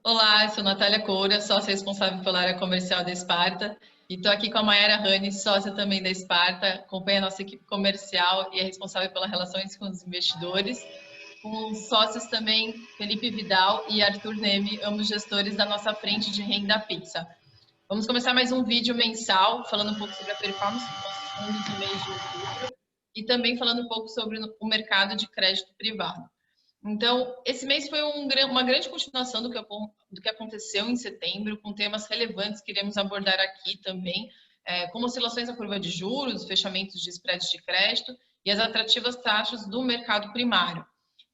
Olá, eu sou Natália Coura, sócia responsável pela área comercial da Sparta, e estou aqui com a Mayara Rani, sócia também da Sparta, acompanha a nossa equipe comercial e é responsável pelas relações com os investidores, com os sócios também Felipe Vidal e Arthur Neme, ambos gestores da nossa frente de renda fixa. Vamos começar mais um vídeo mensal, falando um pouco sobre a performance dos nossos fundos no mês de outubro e também falando um pouco sobre o mercado de crédito privado. Então, esse mês foi uma grande continuação do que aconteceu em setembro, com temas relevantes que iremos abordar aqui também, como oscilações da curva de juros, fechamentos de spreads de crédito e as atrativas taxas do mercado primário.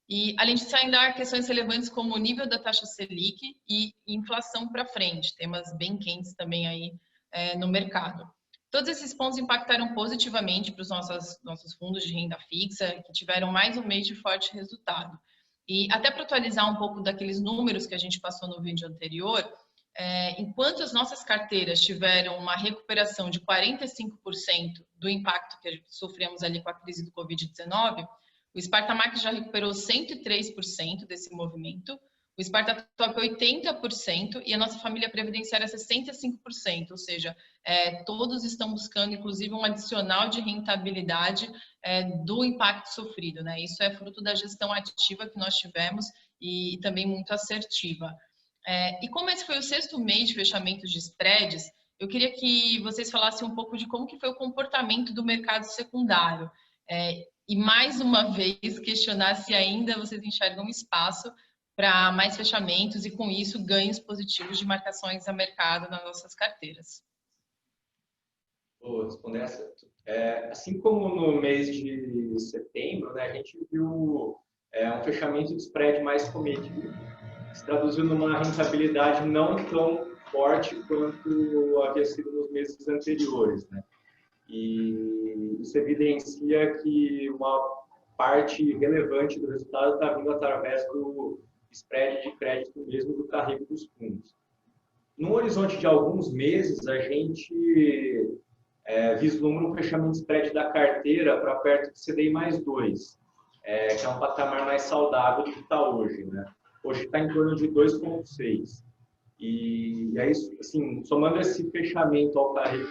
E, além disso, ainda há questões relevantes como o nível da taxa Selic e inflação para frente, temas bem quentes também aí no mercado. Todos esses pontos impactaram positivamente para os nossos fundos de renda fixa, que tiveram mais um mês de forte resultado. E até para atualizar um pouco daqueles números que a gente passou no vídeo anterior, enquanto as nossas carteiras tiveram uma recuperação de 45% do impacto que sofremos ali com a crise do Covid-19, o Sparta já recuperou 103% desse movimento, o Sparta Top 80% e a nossa família previdenciária 65%, ou seja, todos estão buscando, inclusive, um adicional de rentabilidade do impacto sofrido, né? Isso é fruto da gestão ativa que nós tivemos e também muito assertiva. E como esse foi o sexto mês de fechamento de spreads, eu queria que vocês falassem um pouco de como que foi o comportamento do mercado secundário. E mais uma vez questionar se ainda vocês enxergam espaço para mais fechamentos e, com isso, ganhos positivos de marcações a mercado nas nossas carteiras. Vou responder essa. Assim como no mês de setembro, né, a gente viu um fechamento de spread mais comedido, que se traduziu numa rentabilidade não tão forte quanto havia sido nos meses anteriores, né? E isso evidencia que uma parte relevante do resultado está vindo através do spread de crédito mesmo do carrego dos fundos. No horizonte de alguns meses, a gente vislumbra um fechamento de spread da carteira para perto de CDI mais 2, que é um patamar mais saudável do que está hoje, né? Hoje está em torno de 2,6. E é isso, assim, somando esse fechamento ao carrego,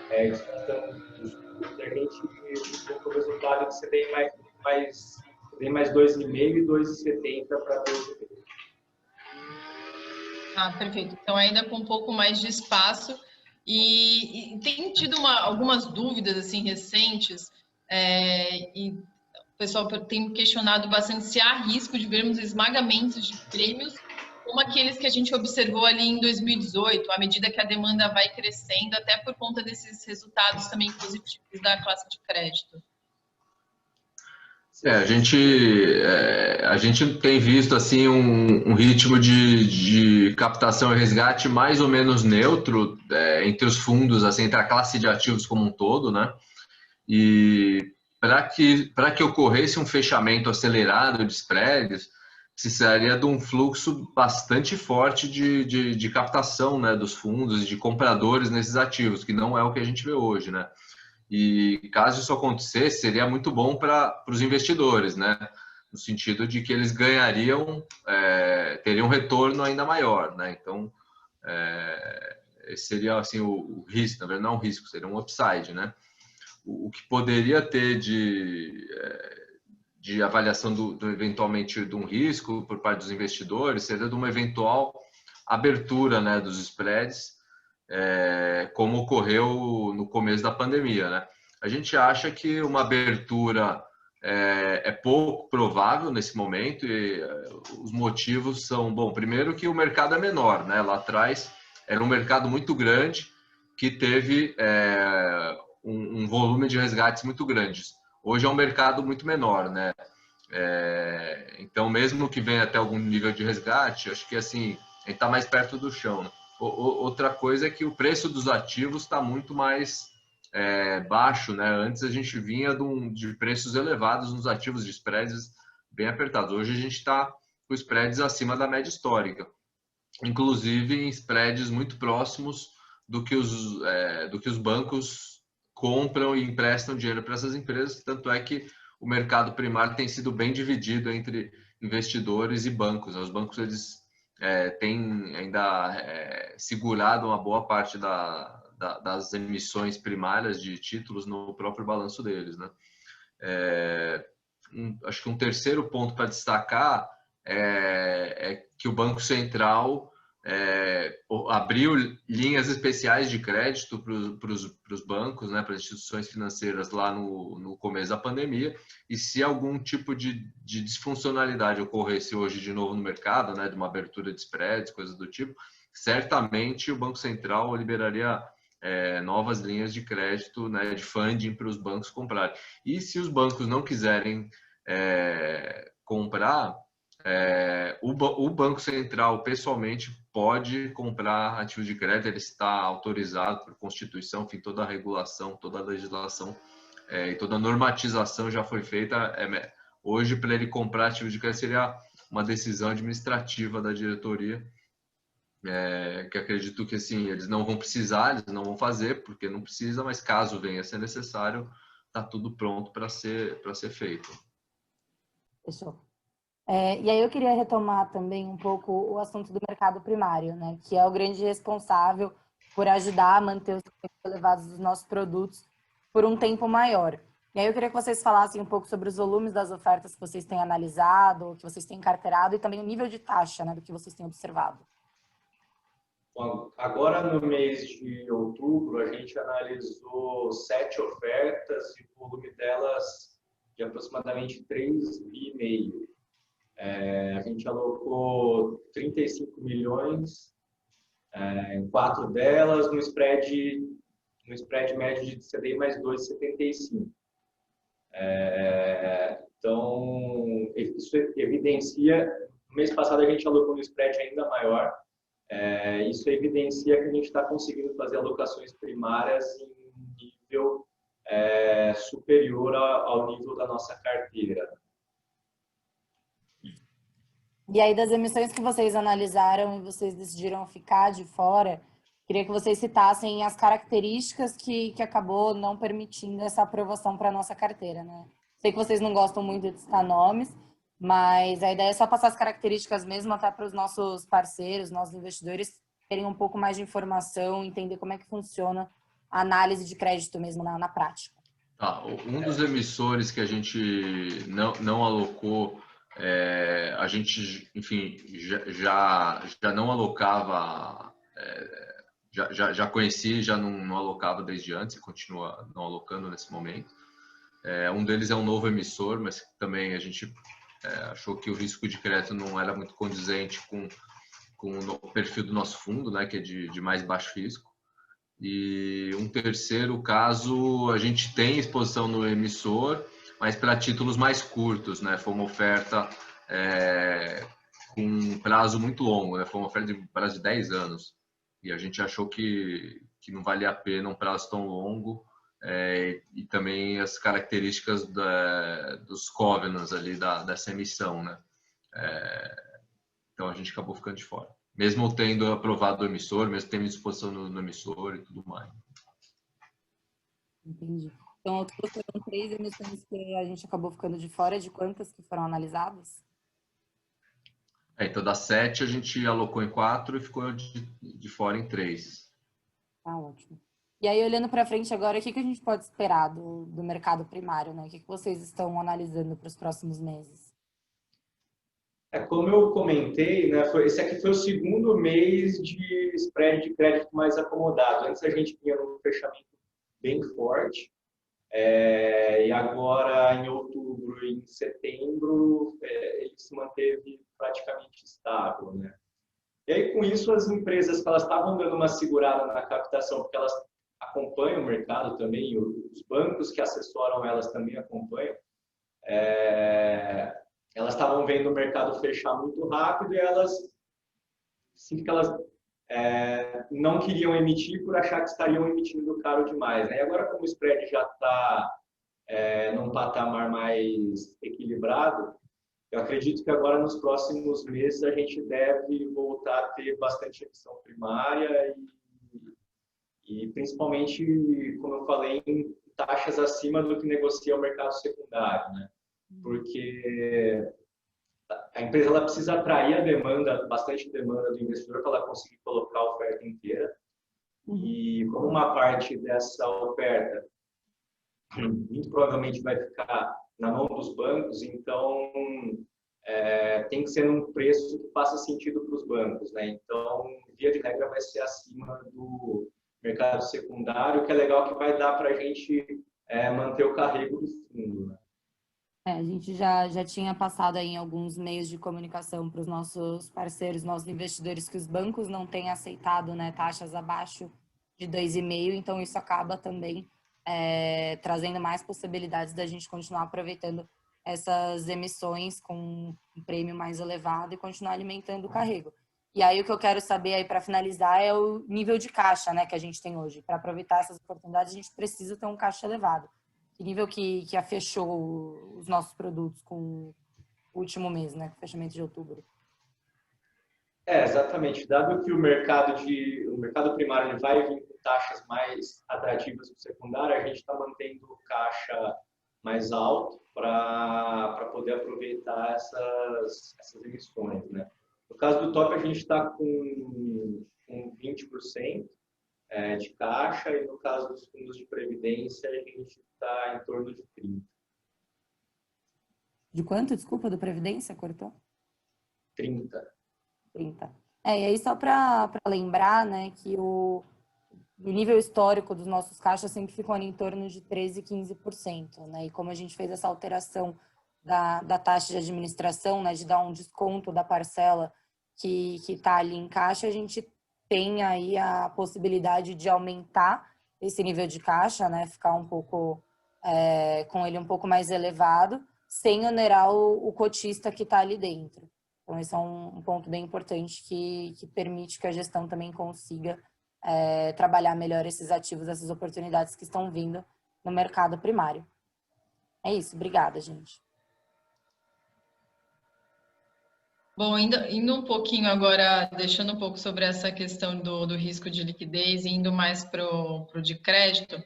a gente tem o resultado de CDI mais 2,5 e 2,70 para 2,5. Perfeito. Então, ainda com um pouco mais de espaço. E tem tido algumas dúvidas assim recentes, e o pessoal tem questionado bastante se há risco de vermos esmagamentos de prêmios como aqueles que a gente observou ali em 2018, à medida que a demanda vai crescendo, até por conta desses resultados também positivos da classe de crédito. A gente tem visto assim um ritmo de captação e resgate mais ou menos neutro entre os fundos, assim, entre a classe de ativos como um todo, né? E para que ocorresse um fechamento acelerado de spreads, precisaria de um fluxo bastante forte de captação, né, dos fundos e de compradores nesses ativos, que não é o que a gente vê hoje, né? E caso isso acontecesse, seria muito bom para os investidores, né? No sentido de que eles ganhariam, teriam um retorno ainda maior, né? Então, esse seria assim o risco, na verdade não é um risco, seria um upside, né? O que poderia ter de avaliação eventualmente de um risco por parte dos investidores seria de uma eventual abertura, né, dos spreads, como ocorreu no começo da pandemia, né? A gente acha que uma abertura é pouco provável nesse momento e os motivos são, bom, primeiro que o mercado é menor, né? Lá atrás era um mercado muito grande que teve um volume de resgates muito grandes. Hoje é um mercado muito menor, né? Então, mesmo que venha até algum nível de resgate, acho que assim, a gente está mais perto do chão, né? Outra coisa é que o preço dos ativos está muito mais baixo, né? Antes a gente vinha de preços elevados nos ativos de spreads bem apertados. Hoje a gente está com spreads acima da média histórica, inclusive em spreads muito próximos do que os bancos compram e emprestam dinheiro para essas empresas. Tanto é que o mercado primário tem sido bem dividido entre investidores e bancos. Os bancos eles tem ainda segurado uma boa parte das emissões primárias de títulos no próprio balanço deles, né? Acho que um terceiro ponto para destacar é que o Banco Central abriu linhas especiais de crédito para os bancos, né, para as instituições financeiras lá no começo da pandemia, e se algum tipo de disfuncionalidade ocorresse hoje de novo no mercado, né, de uma abertura de spreads, coisas do tipo, certamente o Banco Central liberaria novas linhas de crédito, né, de funding para os bancos comprarem. E se os bancos não quiserem comprar, o Banco Central pessoalmente pode comprar ativos de crédito, ele está autorizado por Constituição, enfim, toda a regulação, toda a legislação e toda a normatização já foi feita. Hoje, para ele comprar ativos de crédito, seria uma decisão administrativa da diretoria, que acredito que assim, eles não vão precisar, eles não vão fazer, porque não precisa, mas caso venha a ser necessário, está tudo pronto para ser feito. Fechou. E aí eu queria retomar também um pouco o assunto do mercado primário, né, que é o grande responsável por ajudar a manter os preços elevados dos nossos produtos por um tempo maior. E aí eu queria que vocês falassem um pouco sobre os volumes das ofertas que vocês têm analisado, que vocês têm carteirado, e também o nível de taxa, né, do que vocês têm observado. Bom, agora no mês de outubro, a gente analisou 7 ofertas e o volume delas de aproximadamente 3,5 bi. A gente alocou 35 milhões em 4 delas, no spread médio de CDI mais 2,75. Então, isso evidencia, no mês passado a gente alocou no spread ainda maior, isso evidencia que a gente está conseguindo fazer alocações primárias em nível superior ao nível da nossa carteira. E aí, das emissões que vocês analisaram e vocês decidiram ficar de fora, queria que vocês citassem as características que acabou não permitindo essa aprovação para a nossa carteira, né? Sei que vocês não gostam muito de citar nomes, mas a ideia é só passar as características mesmo até para os nossos parceiros, nossos investidores, terem um pouco mais de informação, entender como é que funciona a análise de crédito mesmo na prática. Um dos emissores que a gente não alocou, a gente, enfim, já não alocava, já conheci, já não alocava desde antes e continua não alocando nesse momento. Um deles é um novo emissor, mas também a gente achou que o risco de crédito não era muito condizente com o perfil do nosso fundo, né, que é de mais baixo risco. E um terceiro caso, a gente tem exposição no emissor, mas para títulos mais curtos, né? Foi uma oferta com um prazo muito longo, né? Foi uma oferta de prazo de 10 anos. E a gente achou que não valia a pena um prazo tão longo, e também as características dos covenants ali dessa emissão, né? Então a gente acabou ficando de fora. Mesmo tendo aprovado o emissor, mesmo tendo disposição no emissor e tudo mais. Entendi. Então, foram 3 emissões que a gente acabou ficando de fora, de quantas que foram analisadas? Então, das 7, a gente alocou em 4 e ficou de fora em 3. Tá ótimo. E aí, olhando para frente agora, o que a gente pode esperar do mercado primário, né? O que vocês estão analisando para os próximos meses? Como eu comentei, né, esse aqui foi o segundo mês de spread de crédito mais acomodado. Antes a gente vinha num fechamento bem forte, e agora em outubro e em setembro ele se manteve praticamente estável, né? E aí com isso as empresas que elas estavam dando uma segurada na captação, porque elas acompanham o mercado também, os bancos que assessoram elas também acompanham, elas estavam vendo o mercado fechar muito rápido e elas não queriam emitir por achar que estariam emitindo caro demais, né? E agora, como o spread já está num patamar mais equilibrado, eu acredito que agora, nos próximos meses, a gente deve voltar a ter bastante emissão primária e principalmente, como eu falei, em taxas acima do que negocia o mercado secundário, né? Porque a empresa ela precisa atrair a demanda, bastante demanda do investidor para ela conseguir colocar a oferta inteira. E como uma parte dessa oferta muito provavelmente vai ficar na mão dos bancos, então tem que ser num preço que faça sentido para os bancos, né? Então, via de regra, vai ser acima do mercado secundário, que é legal que vai dar para a gente manter o carrego do fundo, né? A gente já tinha passado aí em alguns meios de comunicação para os nossos parceiros, nossos investidores, que os bancos não têm aceitado, né, taxas abaixo de 2,5, então isso acaba também trazendo mais possibilidades da gente continuar aproveitando essas emissões com um prêmio mais elevado e continuar alimentando o carrego. E aí o que eu quero saber aí para finalizar é o nível de caixa, né, que a gente tem hoje. Para aproveitar essas oportunidades, a gente precisa ter um caixa elevado. Que nível que fechou os nossos produtos com o último mês, né, com o fechamento de outubro? Exatamente. Dado que o mercado primário ele vai vir com taxas mais atrativas do secundário, a gente está mantendo o caixa mais alto para poder aproveitar essas emissões, né? No caso do top, a gente está com 20% de caixa, e no caso dos fundos de previdência, a gente está em torno de 30%. De quanto, desculpa, do Previdência? Cortou? 30%. 30%. E aí só para lembrar, né, que o nível histórico dos nossos caixas sempre ficou ali em torno de 13%, 15%, né? E como a gente fez essa alteração da taxa de administração, né, de dar um desconto da parcela que está ali em caixa, a gente tem aí a possibilidade de aumentar esse nível de caixa, né, ficar um pouco com ele um pouco mais elevado, sem onerar o cotista que está ali dentro. Então, esse é um ponto bem importante que permite que a gestão também consiga trabalhar melhor esses ativos, essas oportunidades que estão vindo no mercado primário. É isso, obrigada, gente. Bom, indo um pouquinho agora, deixando um pouco sobre essa questão do risco de liquidez e indo mais para o de crédito,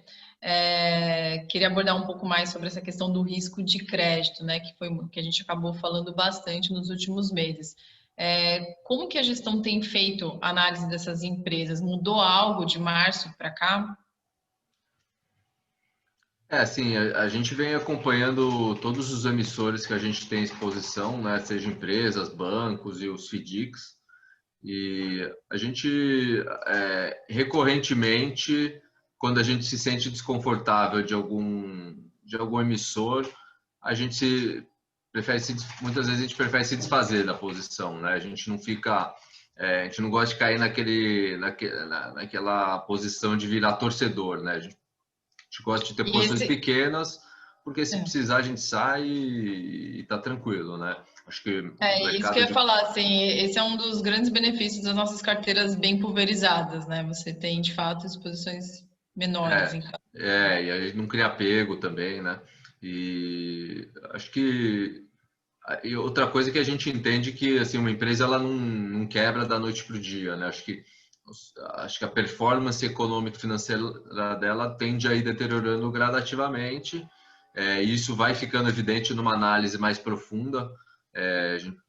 queria abordar um pouco mais sobre essa questão do risco de crédito, né, que a gente acabou falando bastante nos últimos meses. Como que a gestão tem feito a análise dessas empresas? Mudou algo de março para cá? Sim, a gente vem acompanhando todos os emissores que a gente tem exposição, né, seja empresas, bancos e os FDICs, e a gente, recorrentemente, quando a gente se sente desconfortável de algum emissor, a gente muitas vezes a gente prefere se desfazer da posição, né? A gente não fica, a gente não gosta de cair naquela posição de virar torcedor, né? A gente gosta de ter posições pequenas, porque se precisar a gente sai e tá tranquilo, né? Acho que isso que eu ia falar, assim, esse é um dos grandes benefícios das nossas carteiras bem pulverizadas, né? Você tem, de fato, exposições menores. E a gente não cria apego também, né? E acho que outra coisa que a gente entende que assim uma empresa ela não quebra da noite para o dia, né? Acho que a performance econômica financeira dela tende a ir deteriorando gradativamente. Isso vai ficando evidente numa análise mais profunda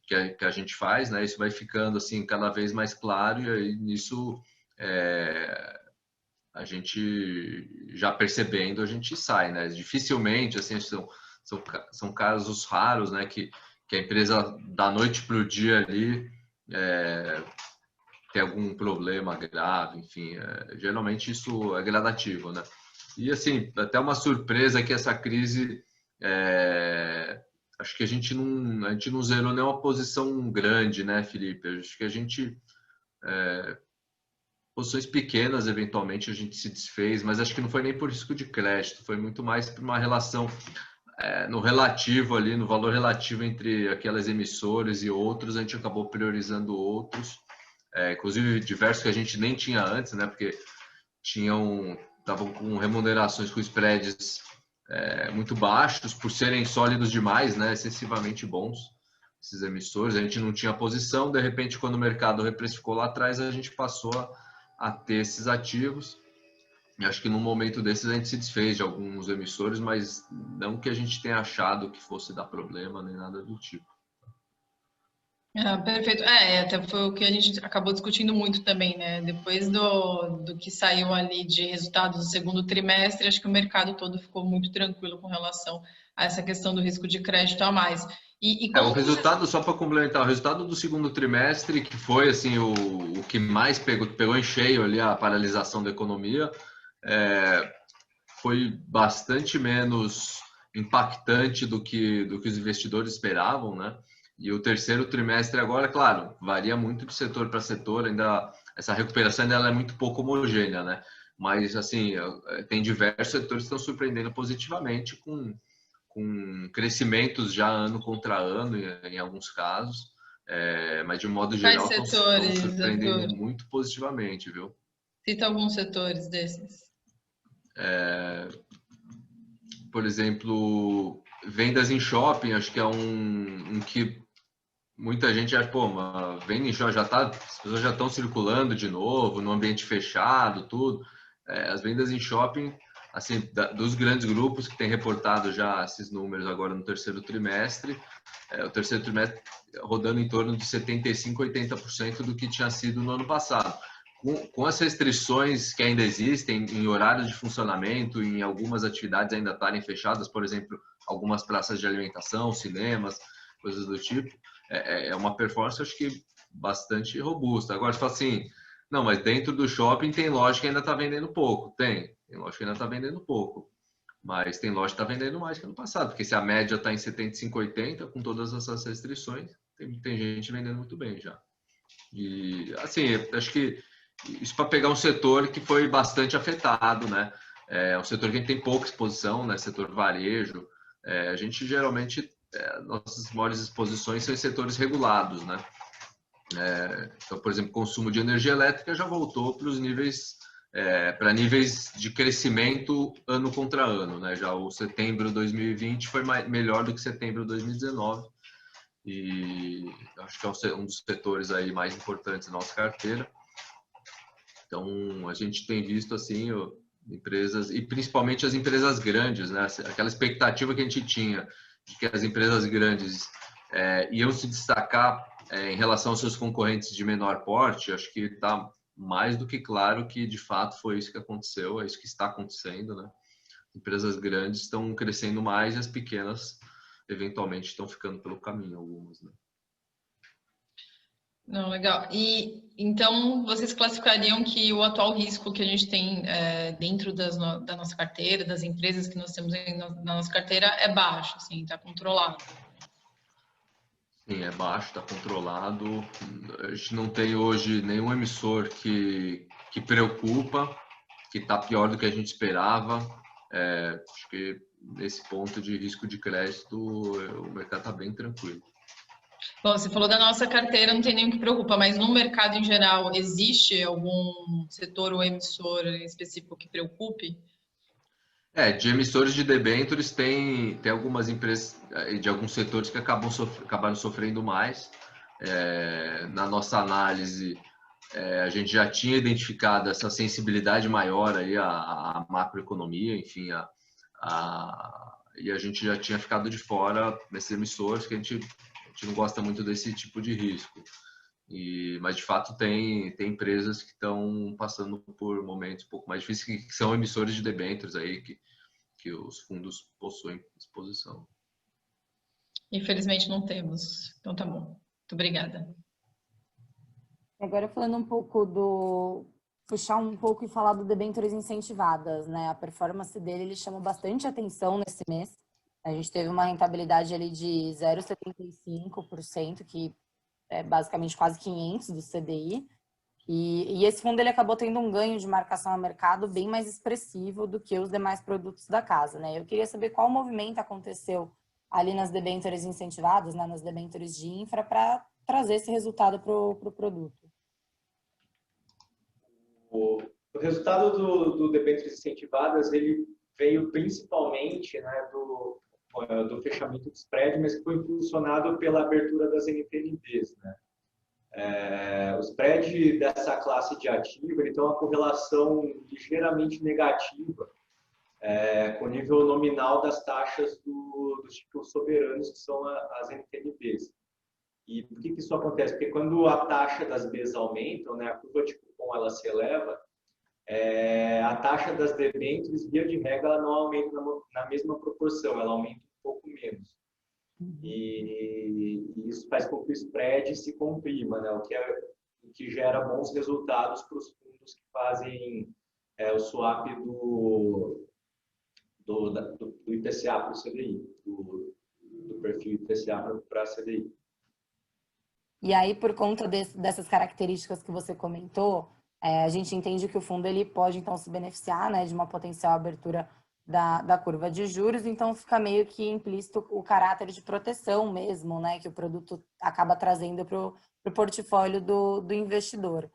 que a gente faz, né? Isso vai ficando assim cada vez mais claro, e aí nisso a gente já percebendo a gente sai, né? Dificilmente assim são casos raros, né? Que a empresa da noite para o dia ali tem algum problema grave, enfim, geralmente isso é gradativo, né? E assim, até uma surpresa que essa crise, acho que a gente não zerou nenhuma posição grande, né, Felipe? Acho que a gente, posições pequenas, eventualmente a gente se desfez, mas acho que não foi nem por risco de crédito, foi muito mais por uma relação no relativo ali, no valor relativo entre aquelas emissoras e outros, a gente acabou priorizando outros. Inclusive diversos que a gente nem tinha antes, né? Porque estavam com remunerações com spreads muito baixos por serem sólidos demais, né? Excessivamente bons esses emissores. A gente não tinha posição, de repente, quando o mercado reprecificou lá atrás, a gente passou a ter esses ativos. E acho que num momento desses a gente se desfez de alguns emissores, mas não que a gente tenha achado que fosse dar problema nem nada do tipo. Perfeito. Até foi o que a gente acabou discutindo muito também, né? Depois do que saiu ali de resultados do segundo trimestre, acho que o mercado todo ficou muito tranquilo com relação a essa questão do risco de crédito a mais. E O como que vocês... resultado, só para complementar, o resultado do segundo trimestre, que foi assim o que mais pegou em cheio ali a paralisação da economia, foi bastante menos impactante do que os investidores esperavam, né? E o terceiro trimestre agora, claro, varia muito de setor para setor, ainda essa recuperação ainda ela é muito pouco homogênea, né? Mas assim, tem diversos setores que estão surpreendendo positivamente com crescimentos já ano contra ano em alguns casos, mas de modo Quais geral estão setores, surpreendendo Arthur? muito positivamente, viu? Cita alguns setores desses. Por exemplo, vendas em shopping, acho que é um que muita gente acha, pô, mas venda em shopping as pessoas já estão circulando de novo, no ambiente fechado, tudo. As vendas em shopping, assim, dos grandes grupos que têm reportado já esses números agora no terceiro trimestre, o terceiro trimestre rodando em torno de 75%, 80% do que tinha sido no ano passado. Com as restrições que ainda existem em horários de funcionamento, em algumas atividades ainda estarem fechadas, por exemplo, algumas praças de alimentação, cinemas, coisas do tipo, é uma performance, acho que, bastante robusta. Agora, você fala assim, não, mas dentro do shopping tem loja que ainda está vendendo pouco. Tem loja que ainda está vendendo pouco. Mas tem loja que está vendendo mais que ano passado, porque se a média está em 75, 80, com todas essas restrições, tem gente vendendo muito bem já. E, assim, acho que isso para pegar um setor que foi bastante afetado, né? Um setor que a gente tem pouca exposição, né? Setor varejo. A gente geralmente, nossas maiores exposições são em setores regulados, né? Então, por exemplo, consumo de energia elétrica já voltou para os níveis para níveis de crescimento ano contra ano, né? Já o setembro de 2020 foi melhor do que setembro de 2019 e acho que é um dos setores aí mais importantes da nossa carteira. Então, a gente tem visto assim empresas e principalmente as empresas grandes, né? Aquela expectativa que a gente tinha de que as empresas grandes iam se destacar em relação aos seus concorrentes de menor porte, acho que está mais do que claro que de fato foi isso que aconteceu, é isso que está acontecendo, né? Empresas grandes estão crescendo mais e as pequenas eventualmente estão ficando pelo caminho, algumas, né? Não, legal. E então vocês classificariam que o atual risco que a gente tem dentro da nossa carteira, das empresas que nós temos na nossa carteira, é baixo, assim, está controlado? Sim, é baixo, está controlado. A gente não tem hoje nenhum emissor que preocupa, que está pior do que a gente esperava. Acho que nesse ponto de risco de crédito, o mercado está bem tranquilo. Bom, você falou da nossa carteira, não tem nenhum que preocupa, mas no mercado em geral, existe algum setor ou emissor específico que preocupe? De emissores de debêntures tem algumas empresas de alguns setores que acabaram sofrendo mais. Na nossa análise, a gente já tinha identificado essa sensibilidade maior aí à macroeconomia, enfim, e a gente já tinha ficado de fora nesses emissores, que a gente não gosta muito desse tipo de risco. Mas, de fato, tem empresas que estão passando por momentos um pouco mais difíceis, que são emissores de debêntures aí, que os fundos possuem exposição. Infelizmente não temos. Então tá bom. Muito obrigada. Agora falando um pouco puxar um pouco e falar do debêntures incentivadas, né? A performance dele, ele chamou bastante atenção nesse mês. A gente teve uma rentabilidade ali de 0,75%, que é basicamente quase 500 do CDI. E esse fundo ele acabou tendo um ganho de marcação a mercado bem mais expressivo do que os demais produtos da casa, né? Eu queria saber qual movimento aconteceu ali nas debêntures incentivadas, né, nas debêntures de infra, para trazer esse resultado para o produto. O resultado do debêntures incentivadas, ele veio principalmente, né, do fechamento do spread, mas que foi impulsionado pela abertura das NTNBs, né? O spread dessa classe de ativo, ele tem uma correlação ligeiramente negativa com o nível nominal das taxas dos títulos soberanos, que são as NTNBs. E por que isso acontece? Porque quando a taxa das Bs aumentam, né, a curva de cupom ela se eleva, a taxa das debêntures, via de regra, ela não aumenta na mesma proporção, ela aumenta um pouco menos. E isso faz com que o spread se comprima, né? O que gera bons resultados para os fundos que fazem o swap do IPCA para o CDI, do perfil IPCA para CDI. E aí, por conta dessas características que você comentou, a gente entende que o fundo ele pode, então, se beneficiar, né, de uma potencial abertura da curva de juros, então fica meio que implícito o caráter de proteção mesmo, né, que o produto acaba trazendo para o portfólio do investidor.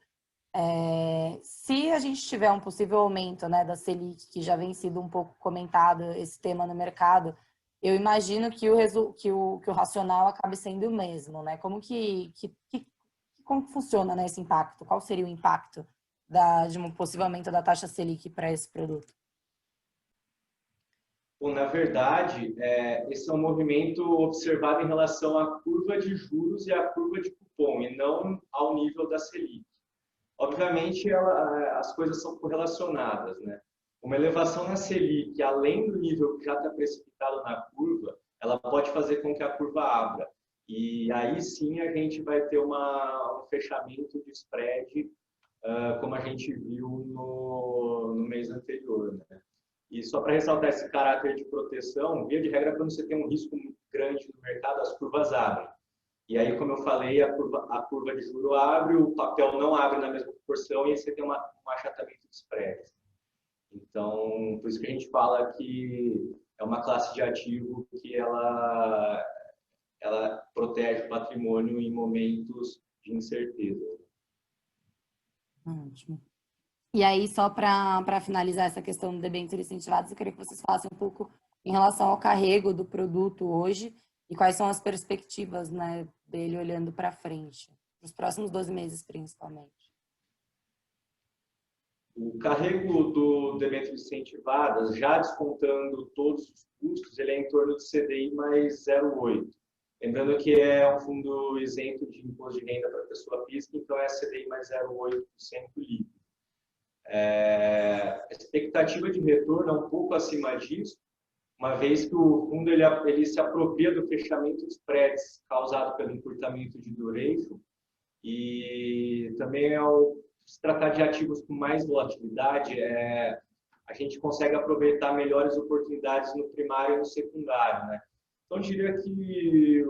Se a gente tiver um possível aumento, né, da Selic, que já vem sido um pouco comentado esse tema no mercado, eu imagino que o racional acabe sendo o mesmo, né? Como funciona, né, esse impacto? Qual seria o impacto de um possível aumento da taxa Selic para esse produto? Bom, na verdade, esse é um movimento observado em relação à curva de juros e à curva de cupom, e não ao nível da Selic. Obviamente, as coisas são correlacionadas, né? Uma elevação na Selic, além do nível que já está precipitado na curva, ela pode fazer com que a curva abra. E aí sim a gente vai ter um fechamento de spread, como a gente viu no mês anterior, né? E só para ressaltar esse caráter de proteção, via de regra, quando você tem um risco muito grande no mercado, as curvas abrem. E aí, como eu falei, a curva de juro abre, o papel não abre na mesma proporção e aí você tem um achatamento de spread. Então, por isso que a gente fala que é uma classe de ativo que ela protege o patrimônio em momentos de incerteza. Ótimo. E aí, só para finalizar essa questão do debêntures incentivados, eu queria que vocês falassem um pouco em relação ao carrego do produto hoje e quais são as perspectivas, né, dele olhando para frente, nos próximos 12 meses, principalmente. O carrego do debêntures incentivadas, já descontando todos os custos, ele é em torno de CDI mais 0,8. Lembrando que é um fundo isento de imposto de renda para pessoa física, então é CDI mais 0,8% líquido. A expectativa de retorno é um pouco acima disso, uma vez que o fundo ele se apropria do fechamento de spreads causado pelo encurtamento de duration e também se tratar de ativos com mais volatilidade, a gente consegue aproveitar melhores oportunidades no primário e no secundário, né? Então, eu diria que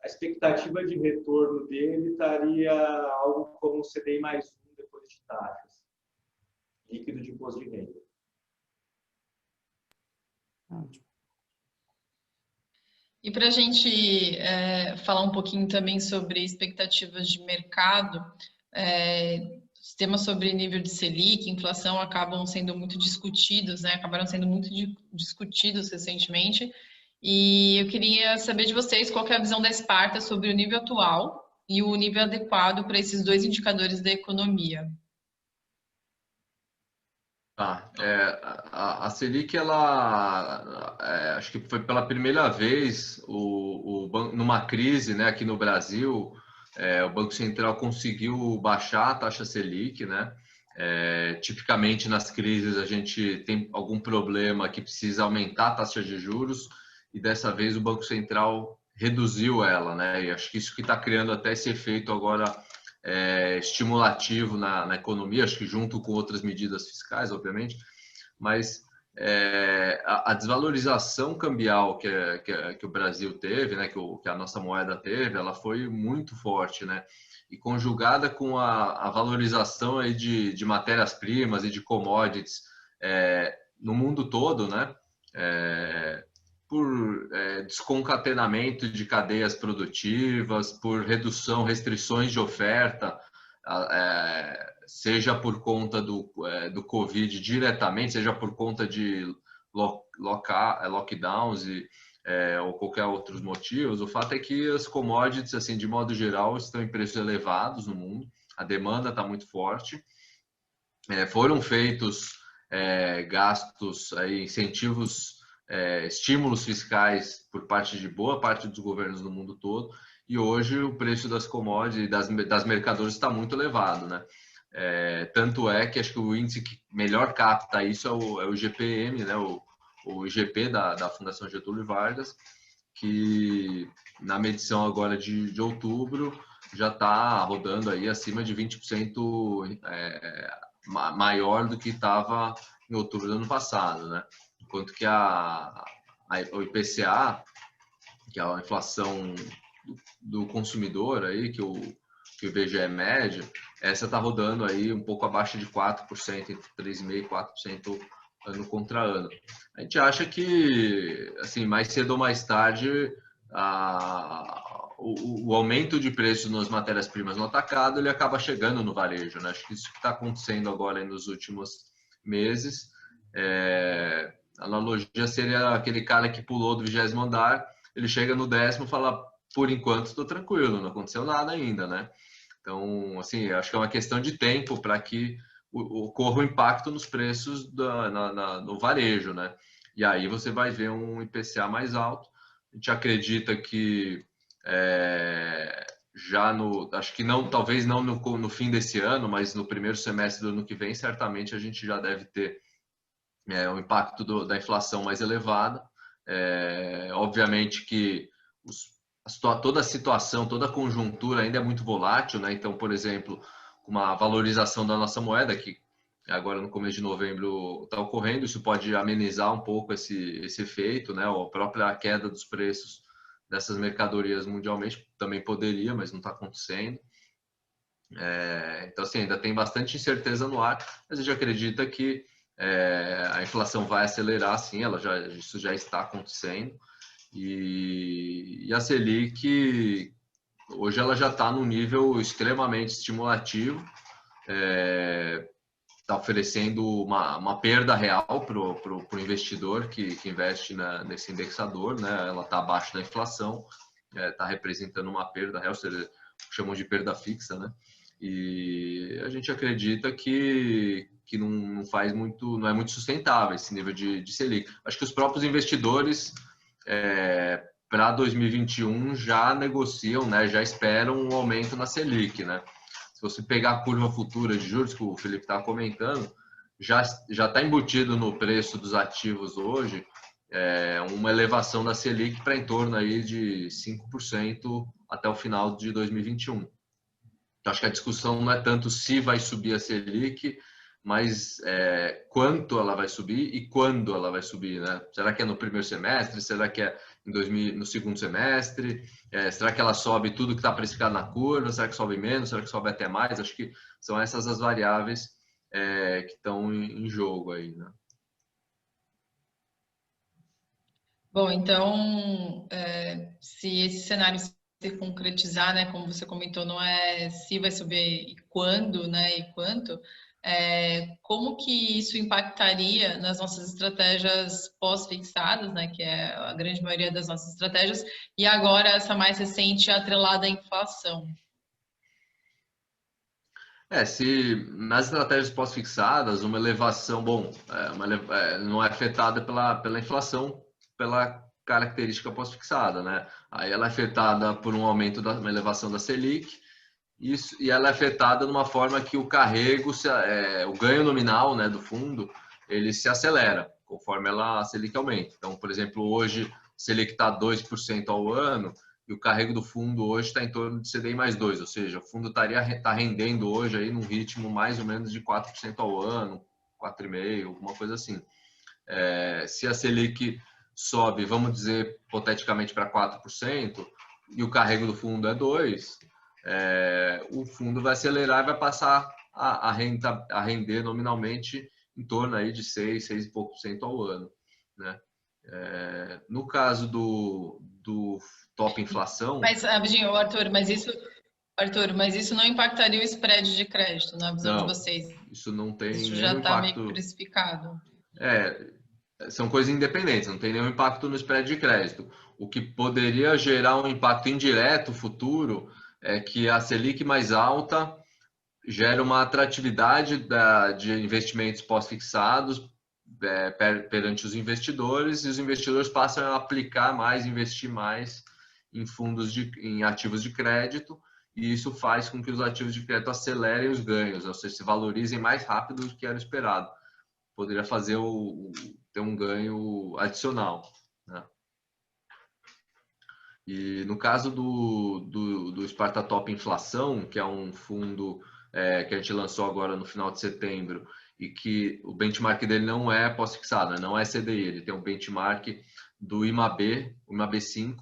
a expectativa de retorno dele estaria algo como o CDI mais 1 depois de taxas, líquido de imposto de renda. E para a gente falar um pouquinho também sobre expectativas de mercado, os temas sobre nível de Selic, inflação acabam sendo muito discutidos, né? Acabaram sendo muito discutidos recentemente. E eu queria saber de vocês qual que é a visão da Sparta sobre o nível atual e o nível adequado para esses dois indicadores da economia. A Selic, acho que foi pela primeira vez numa crise, né, aqui no Brasil, o Banco Central conseguiu baixar a taxa Selic, né? Tipicamente nas crises a gente tem algum problema que precisa aumentar a taxa de juros e dessa vez o Banco Central reduziu ela, né? E acho que isso que está criando até esse efeito agora estimulativo na economia, acho que junto com outras medidas fiscais, obviamente, mas a desvalorização cambial que o Brasil teve, né, que a nossa moeda teve, ela foi muito forte, né? E conjugada com a valorização aí de matérias-primas e de commodities no mundo todo, né? Por desconcatenamento de cadeias produtivas, por restrições de oferta, seja por conta do Covid diretamente, seja por conta de lockdowns ou qualquer outros motivos. O fato é que as commodities, assim, de modo geral, estão em preços elevados no mundo, a demanda está muito forte. Foram feitos gastos, incentivos estímulos fiscais por parte de boa parte dos governos do mundo todo, e hoje o preço das commodities, das mercadorias está muito elevado, né? Tanto é que acho que o índice que melhor capta isso é o GPM, né? O IGP da Fundação Getúlio Vargas, que na medição agora de outubro já está rodando aí acima de 20% maior do que estava em outubro do ano passado, né? Enquanto que o IPCA, que é a inflação do consumidor aí, que o IBGE mede, essa está rodando aí um pouco abaixo de 4%, entre 3,5% e 4% ano contra ano. A gente acha que, assim, mais cedo ou mais tarde, o aumento de preço nas matérias-primas no atacado, ele acaba chegando no varejo, né? Acho que isso que está acontecendo agora nos últimos meses. A analogia seria aquele cara que pulou do 20º andar, ele chega no 10º e fala, por enquanto estou tranquilo, não aconteceu nada ainda, né? Então, assim, acho que é uma questão de tempo para que ocorra o impacto nos preços no varejo, né? E aí você vai ver um IPCA mais alto. A gente acredita que acho que não, talvez não no fim desse ano, mas no primeiro semestre do ano que vem, certamente a gente já deve ter o impacto da inflação mais elevada. Obviamente que toda a situação, toda a conjuntura ainda é muito volátil, né? Então, por exemplo, uma valorização da nossa moeda, que agora no começo de novembro está ocorrendo, isso pode amenizar um pouco esse efeito, né? A própria queda dos preços dessas mercadorias mundialmente também poderia, mas não está acontecendo. Então, assim, ainda tem bastante incerteza no ar, mas a gente acredita que a inflação vai acelerar, sim, isso já está acontecendo. E a Selic, hoje ela já está num nível extremamente estimulativo, está oferecendo uma perda real para o investidor que investe nesse indexador, né? Ela está abaixo da inflação, está representando uma perda real, chamam de perda fixa, né? E a gente acredita que não é muito sustentável esse nível de Selic. Acho que os próprios investidores para 2021 já negociam, né? Já esperam um aumento na Selic, né? Se você pegar a curva futura de juros que o Felipe está comentando, já está embutido no preço dos ativos hoje uma elevação da Selic para em torno aí de 5% até o final de 2021. Então, acho que a discussão não é tanto se vai subir a Selic, mas quanto ela vai subir e quando ela vai subir, né? Será que é no primeiro semestre? Será que é no segundo semestre? Será que ela sobe tudo que está precificado na curva? Será que sobe menos? Será que sobe até mais? Acho que são essas as variáveis que estão em jogo aí, né? Bom, então, se esse cenário se concretizar, né, como você comentou, não é se vai subir e quando, né, e quanto, como que isso impactaria nas nossas estratégias pós-fixadas, né, que é a grande maioria das nossas estratégias, e agora essa mais recente atrelada à inflação? Se nas estratégias pós-fixadas, uma elevação, não é afetada pela inflação, pela característica pós-fixada, né? Aí ela é afetada por um aumento uma elevação da Selic, e ela é afetada de uma forma que o carrego, o ganho nominal, né, do fundo, ele se acelera conforme a Selic aumenta. Então, por exemplo, hoje Selic está 2% ao ano, e o carrego do fundo hoje está em torno de CDI mais 2, ou seja, o fundo está rendendo hoje aí num ritmo mais ou menos de 4% ao ano, 4,5%, alguma coisa assim. Se a Selic sobe, vamos dizer, hipoteticamente para 4%, e o carrego do fundo é 2%, o fundo vai acelerar e vai passar a render nominalmente em torno aí de 6 e pouco por cento ao ano, né? No caso do top inflação... Mas, rapidinho, Arthur, mas isso não impactaria o spread de crédito na visão de vocês? Isso não tem isso nenhum já está impacto... meio precificado. São coisas independentes, não tem nenhum impacto no spread de crédito. O que poderia gerar um impacto indireto futuro é que a Selic mais alta gera uma atratividade de investimentos pós-fixados perante os investidores, e os investidores passam a aplicar mais, investir mais em em ativos de crédito, e isso faz com que os ativos de crédito acelerem os ganhos, ou seja, se valorizem mais rápido do que era esperado. Poderia fazer ter um ganho adicional, né? E no caso do Sparta Top Inflação, que é um fundo que a gente lançou agora no final de setembro, e que o benchmark dele não é pós-fixado, não é CDI, ele tem um benchmark do IMAB, o IMAB5,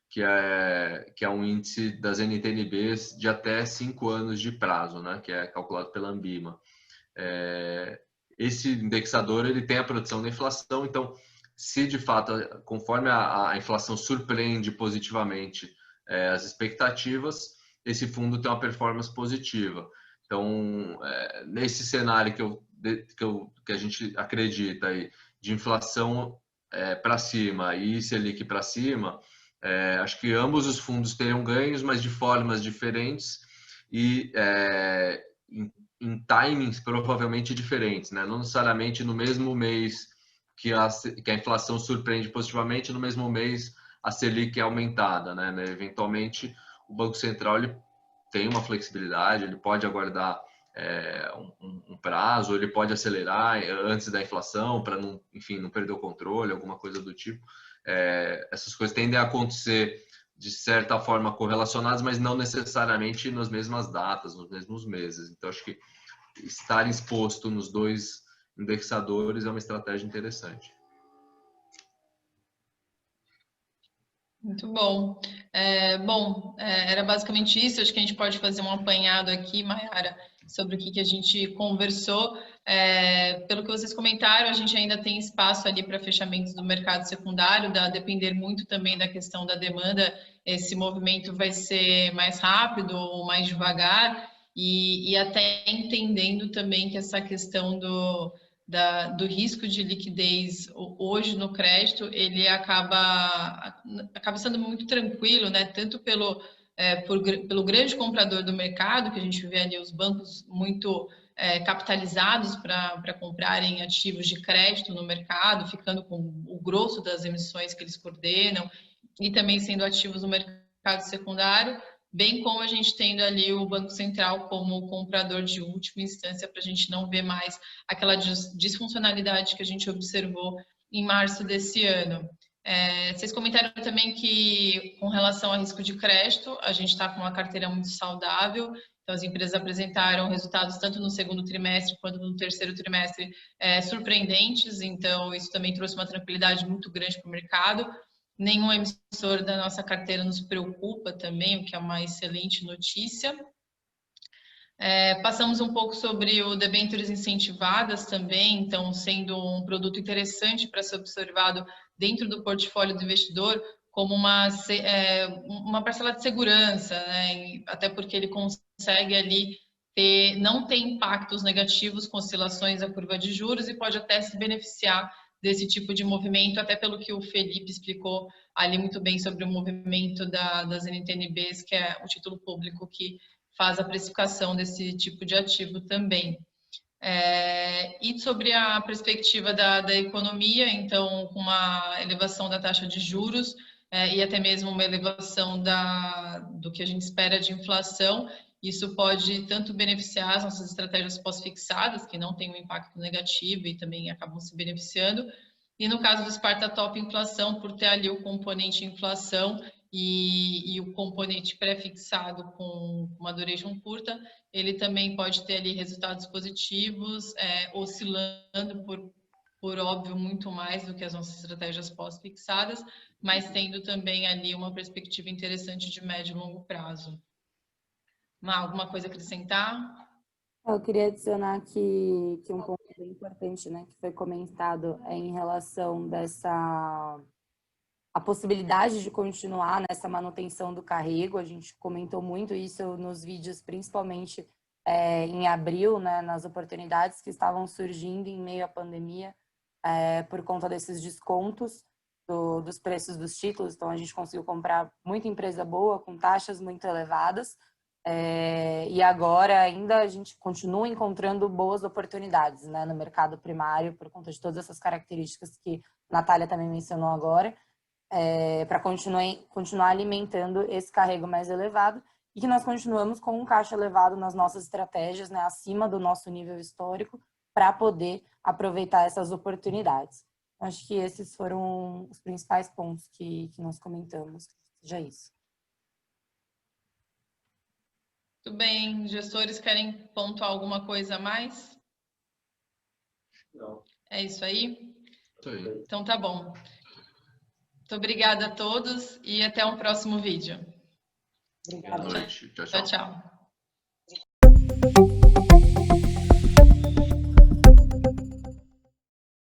que é um índice das NTNBs de até 5 anos de prazo, né, que é calculado pela Ambima. Esse indexador ele tem a produção da inflação, então, se de fato, conforme a inflação surpreende positivamente as expectativas, esse fundo tem uma performance positiva. Então, nesse cenário que a gente acredita aí, de inflação para cima e Selic para cima, acho que ambos os fundos teriam ganhos, mas de formas diferentes e em timings provavelmente diferentes, né? Não necessariamente no mesmo mês que a inflação surpreende positivamente, no mesmo mês a Selic é aumentada, né? Eventualmente, o Banco Central ele tem uma flexibilidade, ele pode aguardar um prazo, ele pode acelerar antes da inflação para não, enfim, não perder o controle, alguma coisa do tipo. Essas coisas tendem a acontecer de certa forma correlacionadas, mas não necessariamente nas mesmas datas, nos mesmos meses. Então, acho que estar exposto nos dois indexadores é uma estratégia interessante. Muito bom. Era basicamente isso. Acho que a gente pode fazer um apanhado aqui, Mayara, sobre o que a gente conversou. Pelo que vocês comentaram, a gente ainda tem espaço ali para fechamentos do mercado secundário, a depender muito também da questão da demanda. Esse movimento vai ser mais rápido ou mais devagar, e até entendendo também que essa questão do risco de liquidez hoje no crédito, ele acaba sendo muito tranquilo, né? Tanto pelo grande comprador do mercado, que a gente vê ali os bancos muito capitalizados para comprarem ativos de crédito no mercado, ficando com o grosso das emissões que eles coordenam, e também sendo ativos no mercado secundário, bem como a gente tendo ali o Banco Central como comprador de última instância, para a gente não ver mais aquela disfuncionalidade que a gente observou em março desse ano. Vocês comentaram também que, com relação a risco de crédito, a gente está com uma carteira muito saudável, então as empresas apresentaram resultados tanto no segundo trimestre quanto no terceiro trimestre surpreendentes, então isso também trouxe uma tranquilidade muito grande para o mercado. Nenhum emissor da nossa carteira nos preocupa também, o que é uma excelente notícia. Passamos um pouco sobre o debêntures incentivadas também, então sendo um produto interessante para ser observado dentro do portfólio do investidor como uma parcela de segurança, né? Até porque ele consegue ali não ter impactos negativos com oscilações da curva de juros e pode até se beneficiar desse tipo de movimento, até pelo que o Felipe explicou ali muito bem sobre o movimento das NTNBs, que é o título público que faz a precificação desse tipo de ativo também. E sobre a perspectiva da economia, então, com uma elevação da taxa de juros e até mesmo uma elevação do que a gente espera de inflação, isso pode tanto beneficiar as nossas estratégias pós-fixadas, que não têm um impacto negativo e também acabam se beneficiando, e no caso do Sparta Top Inflação, por ter ali o componente inflação e o componente pré-fixado com uma duration curta, ele também pode ter ali resultados positivos, oscilando por óbvio muito mais do que as nossas estratégias pós-fixadas, mas tendo também ali uma perspectiva interessante de médio e longo prazo. Alguma coisa a acrescentar? Eu queria adicionar que um ponto bem importante, né, que foi comentado em relação a possibilidade de continuar nessa manutenção do carrego. A gente comentou muito isso nos vídeos, principalmente em abril, né, nas oportunidades que estavam surgindo em meio à pandemia, por conta desses descontos dos preços dos títulos. Então, a gente conseguiu comprar muita empresa boa, com taxas muito elevadas. E agora ainda a gente continua encontrando boas oportunidades, né, no mercado primário, por conta de todas essas características que a Natália também mencionou agora, para continuar alimentando esse carrego mais elevado, e que nós continuamos com um caixa elevado nas nossas estratégias, né, acima do nosso nível histórico, para poder aproveitar essas oportunidades. Acho que esses foram os principais pontos que nós comentamos. Seja isso. Tudo bem. Gestores querem pontuar alguma coisa a mais? Não. É isso aí? Isso aí. Então tá bom. Muito obrigada a todos e até um próximo vídeo. Obrigada. Boa noite. Tchau, Tchau, tchau. tchau.